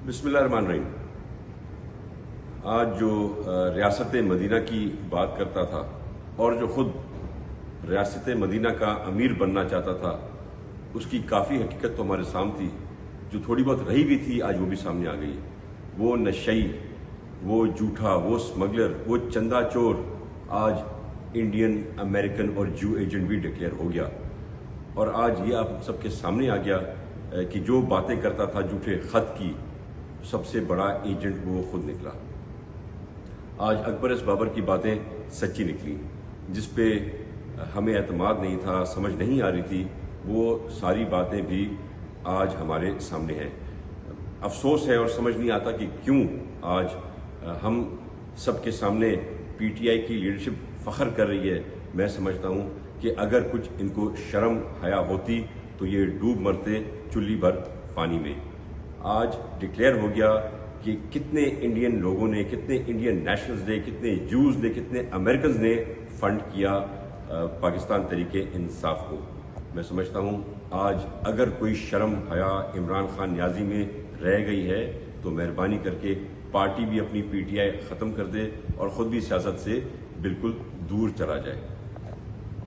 बिस्मिल्लाहिर्रहमानिर्रहीम। आज जो रियासत मदीना की बात करता था और जो खुद रियासत मदीना का अमीर बनना चाहता था, उसकी काफ़ी हकीकत तो हमारे सामने थी। जो थोड़ी बहुत रही भी थी आज वो भी सामने आ गई। वो नशई, वो झूठा, वो स्मगलर, वो चंदा चोर आज इंडियन, अमेरिकन और जू एजेंट भी डिक्लेयर हो गया। और आज ये आप सबके सामने आ गया कि जो बातें करता था झूठे खत की, सबसे बड़ा एजेंट वो खुद निकला। आज अकबर एस बाबर की बातें सच्ची निकली, जिस पे हमें एतमाद नहीं था, समझ नहीं आ रही थी, वो सारी बातें भी आज हमारे सामने हैं। अफसोस है और समझ नहीं आता कि क्यों आज हम सबके सामने पीटीआई की लीडरशिप फख्र कर रही है। मैं समझता हूँ कि अगर कुछ इनको शर्म हया होती तो ये डूब मरते चुल्ली भर पानी में। आज डिक्लेयर हो गया कि कितने इंडियन लोगों ने, कितने इंडियन नेशनल्स ने, कितने जूज ने, कितने अमेरिकन्स ने फंड किया पाकिस्तान तरीके इंसाफ को। मैं समझता हूँ आज अगर कोई शर्म हया इमरान खान न्याजी में रह गई है तो मेहरबानी करके पार्टी भी अपनी पीटीआई ख़त्म कर दे और ख़ुद भी सियासत से बिल्कुल दूर चला जाए।